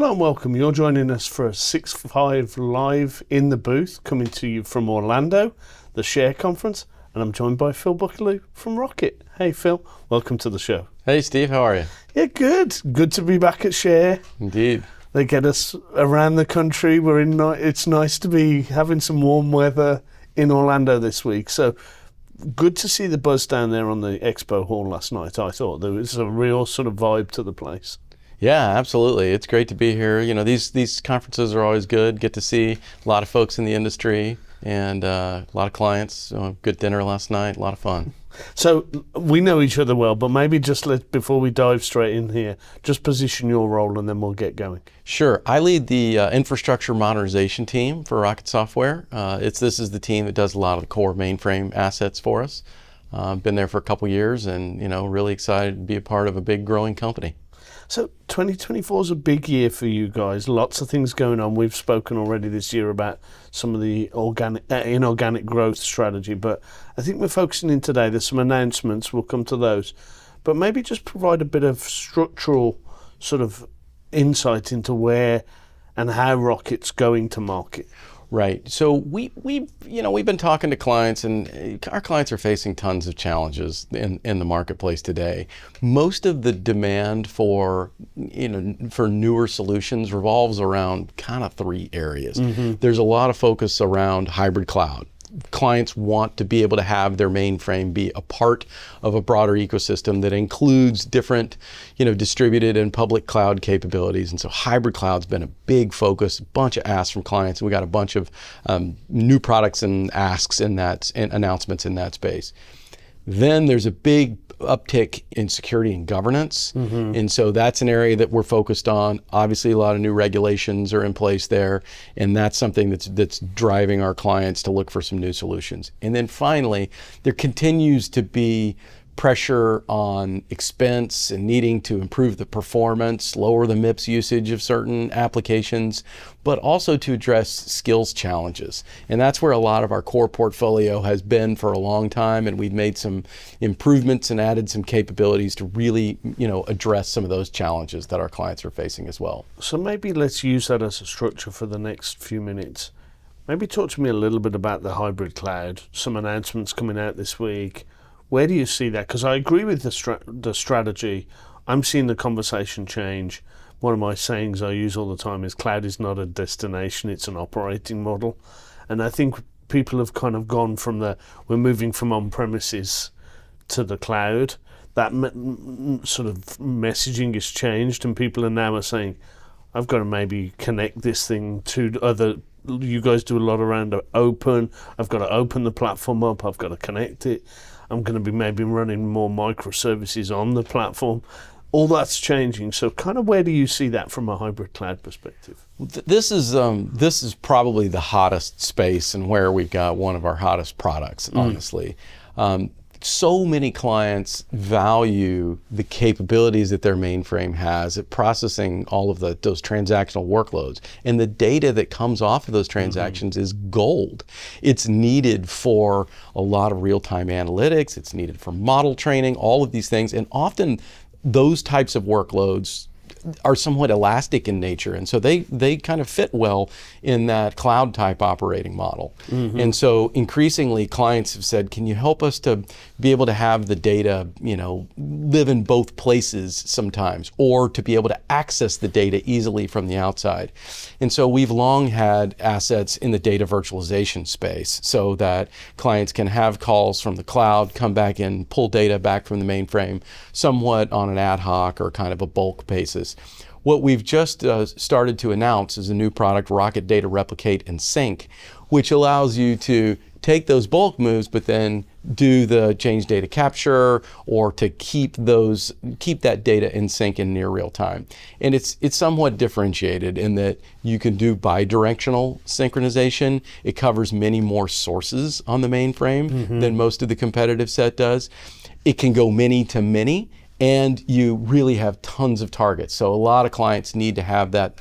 Hello and welcome. You're joining us for a 6.5 live in the booth, coming to you from Orlando, the Share Conference, and I'm joined by Phil Buckellew from Rocket. Hey Phil, welcome to the show. Hey Steve, how are you? Yeah, good. Good to be back at Share. Indeed. They get us around the country. It's nice to be having some warm weather in Orlando this week. So good to see the buzz down there on the expo hall last night. I thought there was a real sort of vibe to the place. Yeah, absolutely. It's great to be here. You know, these conferences are always good. Get to see a lot of folks in the industry and a lot of clients. Good dinner last night. A lot of fun. So we know each other well, but maybe just before we dive straight in here, just position your role and then we'll get going. Sure. I lead the Infrastructure Modernization team for Rocket Software. This is the team that does a lot of the core mainframe assets for us. Been there for a couple years and, really excited to be a part of a big growing company. So 2024 is a big year for you guys. Lots of things going on. We've spoken already this year about some of the inorganic growth strategy, but I think we're focusing in today. There's some announcements. We'll come to those. But maybe just provide a bit of structural sort of insight into where and how Rocket's going to market. Right. So we've been talking to clients, and our clients are facing tons of challenges in the marketplace today. Most of the demand for newer solutions revolves around kind of three areas. Mm-hmm. There's a lot of focus around hybrid cloud. Clients want to be able to have their mainframe be a part of a broader ecosystem that includes different, distributed and public cloud capabilities. And so hybrid cloud's been a big focus, a bunch of asks from clients. We got a bunch of new products and asks and announcements in that space. Then there's a big uptick in security and governance. Mm-hmm. And so that's an area that we're focused on. Obviously, a lot of new regulations are in place there, and that's something that's driving our clients to look for some new solutions. And then finally, there continues to be pressure on expense and needing to improve the performance, lower the MIPS usage of certain applications, but also to address skills challenges. And that's where a lot of our core portfolio has been for a long time, and we've made some improvements and added some capabilities to really, address some of those challenges that our clients are facing as well. So maybe let's use that as a structure for the next few minutes. Maybe talk to me a little bit about the hybrid cloud, some announcements coming out this week. Where do you see that? Because I agree with the strategy. I'm seeing the conversation change. One of my sayings I use all the time is cloud is not a destination, it's an operating model. And I think people have kind of gone from we're moving from on-premises to the cloud. That sort of messaging has changed, and people are now saying, I've got to maybe connect this thing to other. You guys do a lot around open. I've got to open the platform up. I've got to connect it. I'm going to be maybe running more microservices on the platform. All that's changing. So kind of where do you see that from a hybrid cloud perspective? This is probably the hottest space and where we've got one of our hottest products, honestly. So many clients value the capabilities that their mainframe has at processing all of those transactional workloads. And the data that comes off of those transactions is gold. It's needed for a lot of real-time analytics. It's needed for model training, all of these things. And often those types of workloads are somewhat elastic in nature, and so they kind of fit well in that cloud type operating model. Mm-hmm. And so increasingly clients have said, can you help us to be able to have the data live in both places sometimes, or to be able to access the data easily from the outside. And so we've long had assets in the data virtualization space so that clients can have calls from the cloud, come back in, pull data back from the mainframe somewhat on an ad hoc or kind of a bulk basis. What we've just started to announce is a new product, Rocket Data Replicate and Sync, which allows you to take those bulk moves, but then do the change data capture or to keep that data in sync in near real time. And it's somewhat differentiated in that you can do bidirectional synchronization. It covers many more sources on the mainframe than most of the competitive set does. It can go many to many. and you really have tons of targets. So a lot of clients need to have that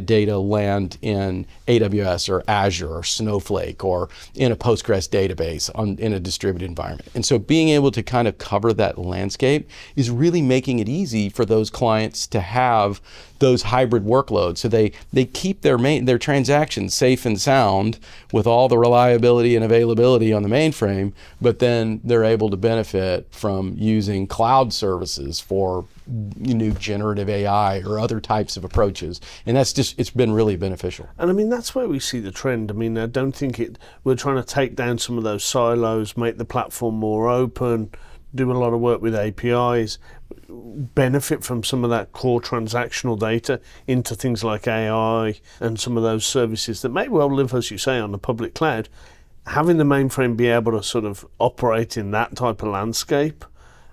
data land in AWS or Azure or Snowflake or in a Postgres database in a distributed environment. And so being able to kind of cover that landscape is really making it easy for those clients to have those hybrid workloads. So they keep their transactions safe and sound with all the reliability and availability on the mainframe, but then they're able to benefit from using cloud services for new generative AI or other types of approaches. And it's been really beneficial. And I mean, that's where we see the trend. I mean, I don't think we're trying to take down some of those silos, make the platform more open, do a lot of work with APIs, benefit from some of that core transactional data into things like AI and some of those services that may well live, as you say, on the public cloud. Having the mainframe be able to sort of operate in that type of landscape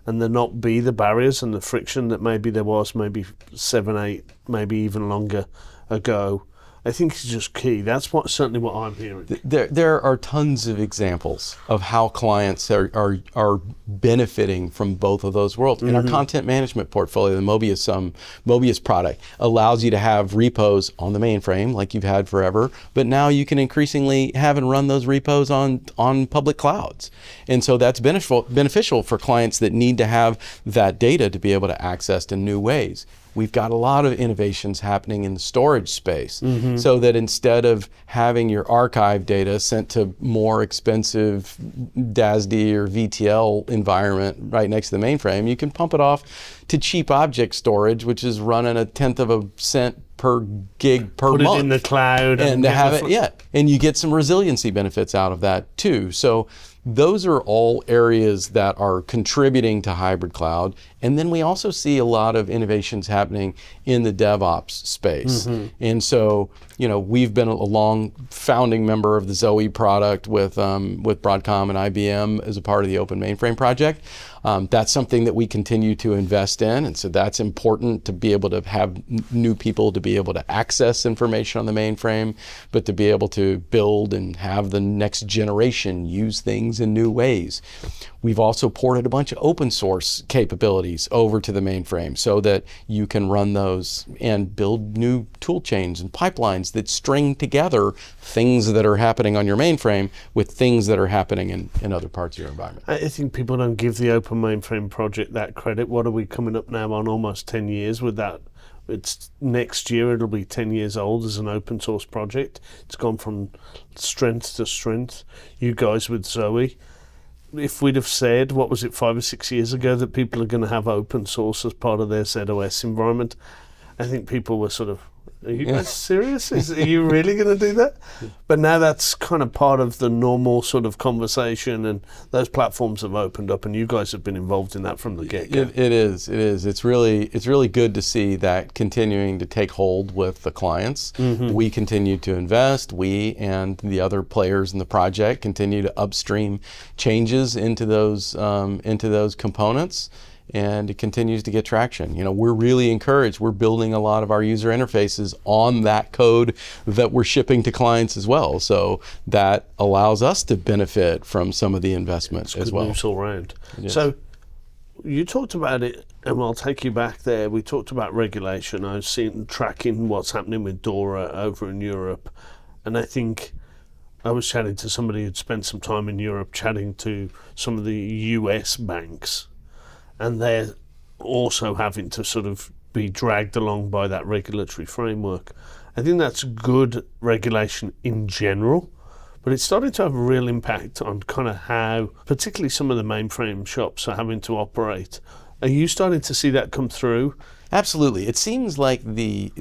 and there not be the barriers and the friction that maybe there was maybe 7, 8, maybe even longer ago, I think is just key. That's certainly what I'm hearing. There are tons of examples of how clients are benefiting from both of those worlds. In our content management portfolio, the Mobius product allows you to have repos on the mainframe like you've had forever, but now you can increasingly have and run those repos on public clouds. And so that's beneficial for clients that need to have that data to be able to access in new ways. We've got a lot of innovations happening in the storage space, so that instead of having your archive data sent to more expensive DASD or VTL environment right next to the mainframe, you can pump it off to cheap object storage, which is running 1/10 of a cent per gig per month. Put it in the cloud. And to have it, and you get some resiliency benefits out of that too. So those are all areas that are contributing to hybrid cloud. And then we also see a lot of innovations happening in the DevOps space. And so, we've been a long founding member of the Zoe product with Broadcom and IBM as a part of the Open Mainframe project. That's something that we continue to invest in, and so that's important to be able to have new people to be able to access information on the mainframe, but to be able to build and have the next generation use things in new ways. We've also ported a bunch of open source capabilities over to the mainframe so that you can run those and build new tool chains and pipelines that string together things that are happening on your mainframe with things that are happening in other parts of your environment. I think people don't give the Open Mainframe project that credit. What are we coming up now on almost 10 years with that? It's next year it'll be 10 years old as an open source project. It's gone from strength to strength. You guys with Zoe, if we'd have said, 5 or 6 years ago, that people are going to have open source as part of their ZOS environment, I think people were sort of, are you guys serious? Are you really going to do that? But now that's kind of part of the normal sort of conversation, and those platforms have opened up, and you guys have been involved in that from the get-go. It is. It's really good to see that continuing to take hold with the clients. We continue to invest. We and the other players in the project continue to upstream changes into those components. And it continues to get traction. We're really encouraged. We're building a lot of our user interfaces on that code that we're shipping to clients as well. So that allows us to benefit from some of the investment as well. It's good news all around. So you talked about it, and I'll take you back there. We talked about regulation. I've seen tracking what's happening with DORA over in Europe. And I think I was chatting to somebody who'd spent some time in Europe, chatting to some of the US banks. And they're also having to sort of be dragged along by that regulatory framework. I think that's good regulation in general, but it's starting to have a real impact on kind of how, particularly some of the mainframe shops are having to operate. Are you starting to see that come through? Absolutely. It seems like the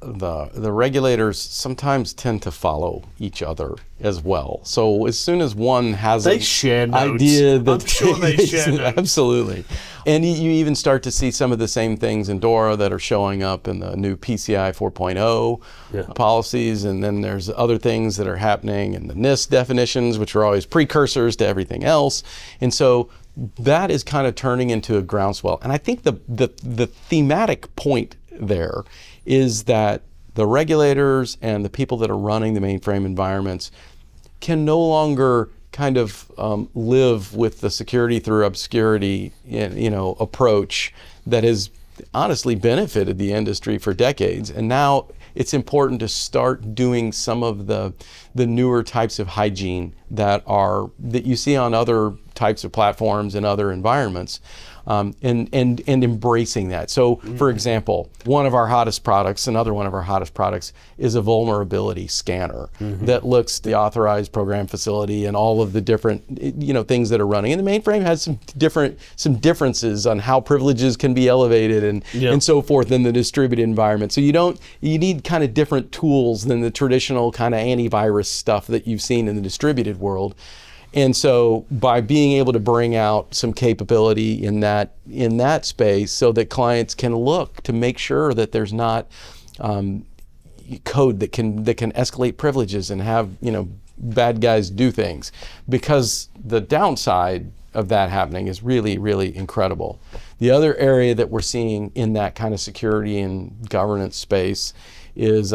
regulators sometimes tend to follow each other as well. So as soon as one has an idea that I'm sure they share notes. Absolutely. And you even start to see some of the same things in DORA that are showing up in the new PCI 4.0 policies, and then there's other things that are happening in the NIST definitions, which are always precursors to everything else. And so that is kind of turning into a groundswell. And I think the thematic point there is that the regulators and the people that are running the mainframe environments can no longer kind of live with the security through obscurity, approach that has honestly benefited the industry for decades. And now it's important to start doing some of the newer types of hygiene that you see on other types of platforms and other environments, and embracing that. So, for example, another one of our hottest products is a vulnerability scanner that looks at the authorized program facility and all of the different things that are running. And the mainframe has some differences on how privileges can be elevated and so forth in the distributed environment. So you need kind of different tools than the traditional kind of antivirus stuff that you've seen in the distributed world. And so by being able to bring out some capability in that space so that clients can look to make sure that there's not code that can escalate privileges and have bad guys do things, because the downside of that happening is really, really incredible. The other area that we're seeing in that kind of security and governance space is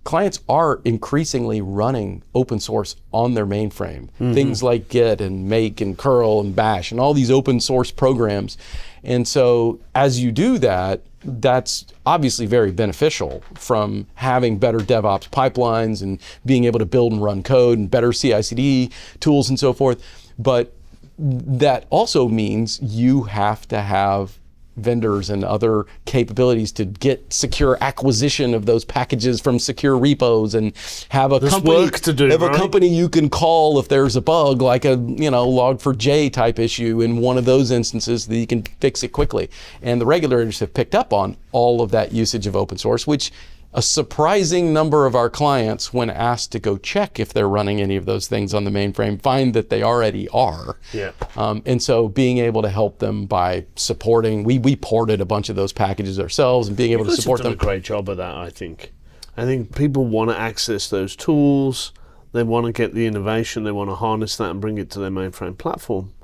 clients are increasingly running open source on their mainframe. Things like Git and Make and curl and bash and all these open source programs. And so as you do that, that's obviously very beneficial, from having better DevOps pipelines and being able to build and run code and better CI/CD tools and so forth. But that also means you have to have vendors and other capabilities to get secure acquisition of those packages from secure repos, and have a company you can call if there's a bug, like a log4j type issue in one of those instances, that you can fix it quickly. And the regulators have picked up on all of that usage of open source, which a surprising number of our clients, when asked to go check if they're running any of those things on the mainframe, find that they already are. Yeah. And so being able to help them by supporting, we ported a bunch of those packages ourselves, and being able to support them. You've done a great job of that, I think. I think people want to access those tools, they want to get the innovation, they want to harness that and bring it to their mainframe platform.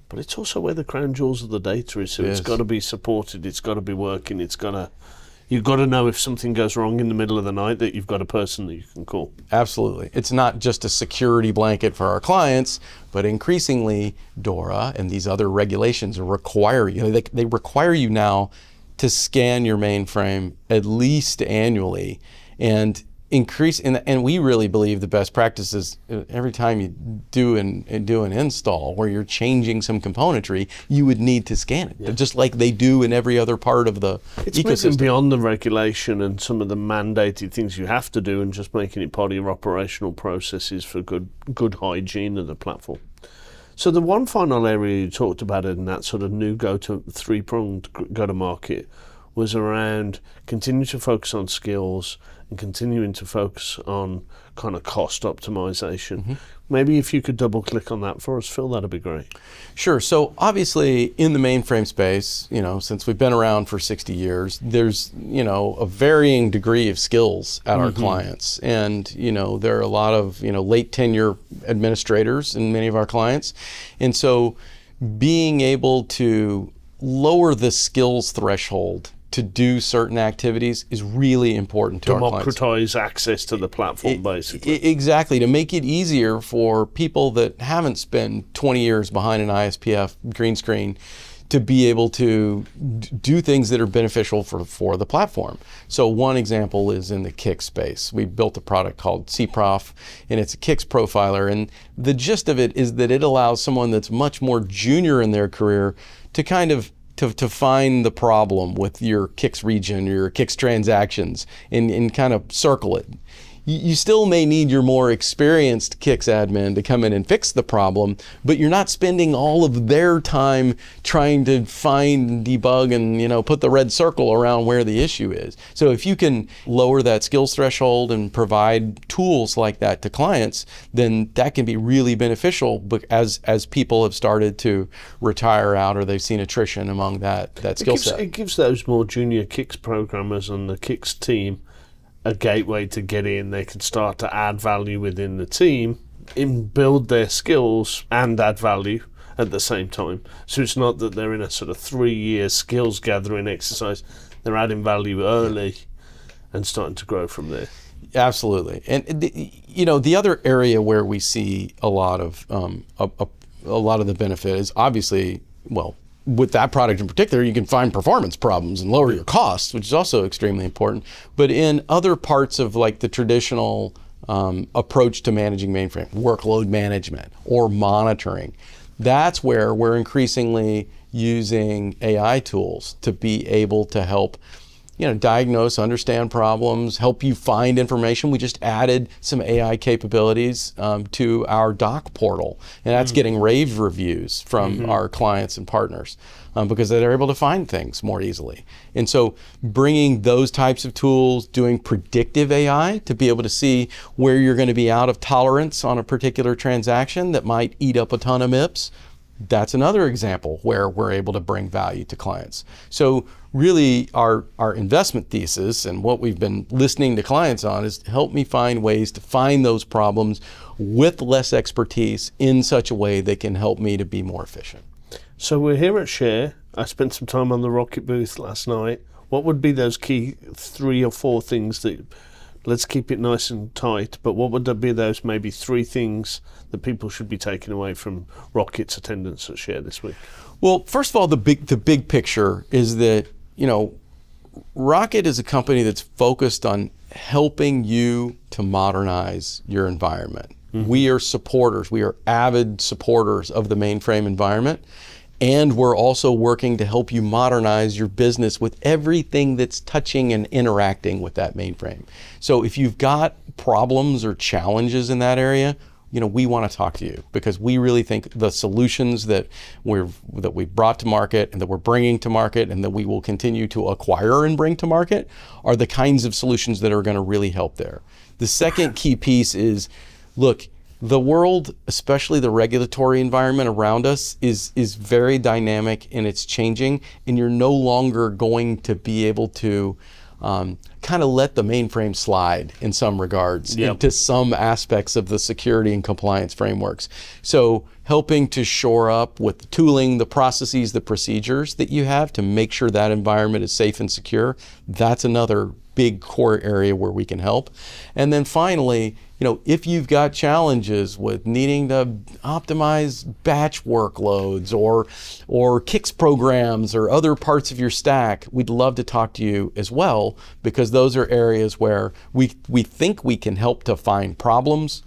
But it's also where the crown jewels of the data is, so it's got to be supported, it's got to be working, you've got to know if something goes wrong in the middle of the night that you've got a person that you can call. Absolutely. It's not just a security blanket for our clients, but increasingly DORA and these other regulations require they require you now to scan your mainframe at least annually, and increase. And we really believe the best practice is every time you do an install where you're changing some componentry, you would need to scan it, just like they do in every other part of the it's ecosystem. Moving beyond the regulation and some of the mandated things you have to do, and just making it part of your operational processes for good hygiene of the platform. So the one final area you talked about in that sort of new three-pronged go-to-market was around continuing to focus on skills and continuing to focus on kind of cost optimization. Maybe if you could double click on that for us, Phil, that'd be great. Sure. So obviously in the mainframe space, since we've been around for 60 years, there's, a varying degree of skills at our clients. And, there are a lot of, late tenure administrators in many of our clients. And so being able to lower the skills threshold to do certain activities is really important to our clients. Democratize access to the platform, basically. Exactly, to make it easier for people that haven't spent 20 years behind an ISPF green screen to be able to do things that are beneficial for the platform. So one example is in the Kix space. We built a product called CProf, and it's a Kix profiler. And the gist of it is that it allows someone that's much more junior in their career to kind of to find the problem with your Kix region, your Kix transactions, and kind of circle it. You still may need your more experienced Kix admin to come in and fix the problem, but you're not spending all of their time trying to find, debug, and put the red circle around where the issue is. So if you can lower that skills threshold and provide tools like that to clients, then that can be really beneficial. But as people have started to retire out, or they've seen attrition among that skill set, it gives those more junior Kix programmers and the Kix team a gateway to get in. They can start to add value within the team, build their skills and add value at the same time. So it's not that they're in a sort of 3-year skills gathering exercise. They're adding value early and starting to grow from there. Absolutely. And the other area where we see a lot of the benefit is obviously, well, with that product in particular, you can find performance problems and lower your costs, which is also extremely important. But in other parts of like the traditional approach to managing mainframe, workload management or monitoring, that's where we're increasingly using AI tools to be able to help diagnose, understand problems, help you find information. We just added some AI capabilities to our doc portal, and that's getting rave reviews from our clients and partners because they're able to find things more easily. And so bringing those types of tools, doing predictive AI to be able to see where you're going to be out of tolerance on a particular transaction that might eat up a ton of MIPS, that's another example where we're able to bring value to clients. So really our investment thesis and what we've been listening to clients on is help me find ways to find those problems with less expertise in such a way that can help me to be more efficient. So we're here at Share. I spent some time on the Rocket booth last night. What would be those key 3 or 4 things that, let's keep it nice and tight, but what would be those maybe 3 things that people should be taking away from Rocket's attendance at Share this week? Well, first of all, the big picture is that, Rocket is a company that's focused on helping you to modernize your environment. We are supporters. We are avid supporters of the mainframe environment. And we're also working to help you modernize your business with everything that's touching and interacting with that mainframe. So if you've got problems or challenges in that area, we want to talk to you because we really think the solutions that we've brought to market and that we're bringing to market and that we will continue to acquire and bring to market are the kinds of solutions that are going to really help there. The second key piece is, look, the world, especially the regulatory environment around us, is very dynamic and it's changing, and you're no longer going to be able to kind of let the mainframe slide in some regards into some aspects of the security and compliance frameworks. So helping to shore up with the tooling, the processes, the procedures that you have to make sure that environment is safe and secure, that's another big core area where we can help. And then finally, if you've got challenges with needing to optimize batch workloads or Kix programs or other parts of your stack, we'd love to talk to you as well, because those are areas where we think we can help to find problems,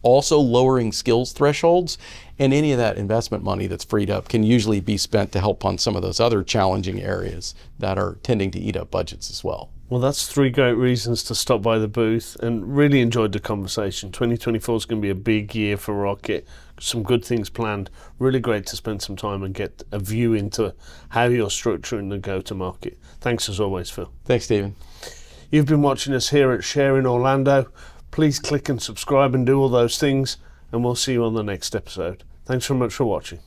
also lowering skills thresholds, and any of that investment money that's freed up can usually be spent to help on some of those other challenging areas that are tending to eat up budgets as well. Well, that's 3 great reasons to stop by the booth, and really enjoyed the conversation. 2024 is going to be a big year for Rocket. Some good things planned. Really great to spend some time and get a view into how you're structuring the go-to-market. Thanks as always, Phil. Thanks, Steven. You've been watching us here at Share in Orlando. Please click and subscribe and do all those things, and we'll see you on the next episode. Thanks very much for watching.